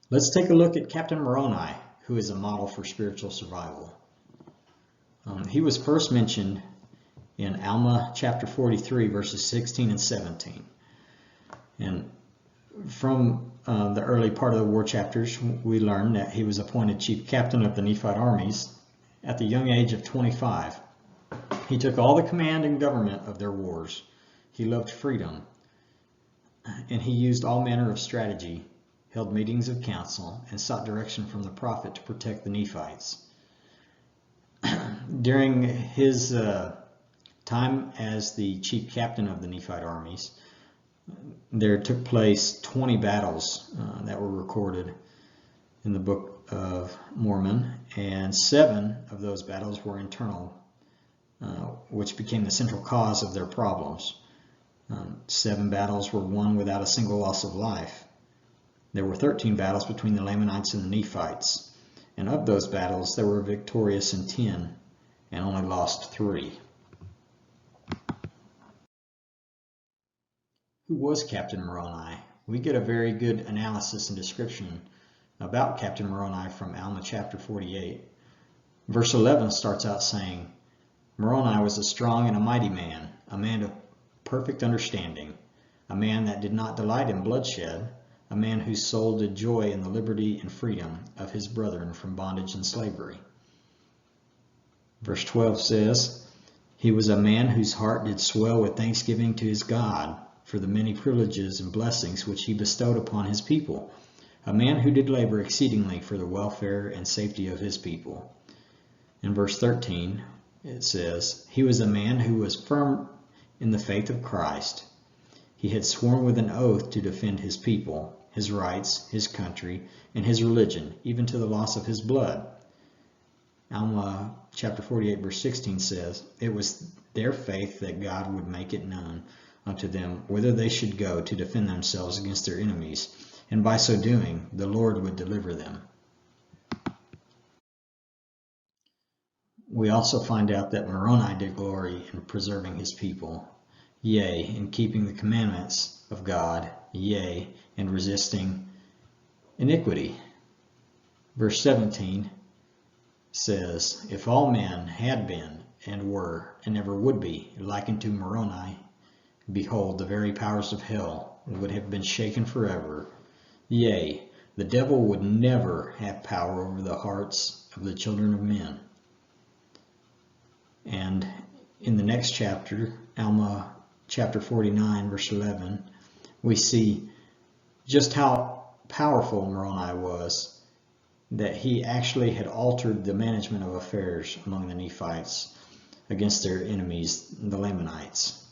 Let's take a look at Captain Moroni, who is a model for spiritual survival. He was first mentioned in Alma chapter 43, verses 16 and 17. And from the early part of the war chapters, we learn that he was appointed chief captain of the Nephite armies at the young age of 25. He took all the command and government of their wars. He loved freedom, and he used all manner of strategy, held meetings of council, and sought direction from the prophet to protect the Nephites. During his time as the chief captain of the Nephite armies, there took place 20 battles that were recorded in the Book of Mormon, and 7 of those battles were internal, which became the central cause of their problems. 7 battles were won without a single loss of life. There were 13 battles between the Lamanites and the Nephites, and of those battles they were victorious in 10 and only lost 3. Who was Captain Moroni? We get a very good analysis and description about Captain Moroni from Alma chapter 48. Verse 11 starts out saying, Moroni was a strong and a mighty man, a man of perfect understanding, a man that did not delight in bloodshed, a man whose soul did joy in the liberty and freedom of his brethren from bondage and slavery. Verse 12 says, he was a man whose heart did swell with thanksgiving to his God for the many privileges and blessings which he bestowed upon his people, a man who did labor exceedingly for the welfare and safety of his people. In verse 13, it says, he was a man who was firm in the faith of Christ. He had sworn with an oath to defend his people, his rights, his country, and his religion, even to the loss of his blood. Alma chapter 48 verse 16 says, it was their faith that God would make it known unto them whither they should go to defend themselves against their enemies, and by so doing the Lord would deliver them. We also find out that Moroni did glory in preserving his people, yea, in keeping the commandments of God, yea, and resisting iniquity. Verse 17 says, if all men had been and were and never would be like unto Moroni, behold, the very powers of hell would have been shaken forever. Yea, the devil would never have power over the hearts of the children of men. And in the next chapter, Alma chapter 49, verse 11, we see just how powerful Moroni was, that he actually had altered the management of affairs among the Nephites against their enemies, the Lamanites.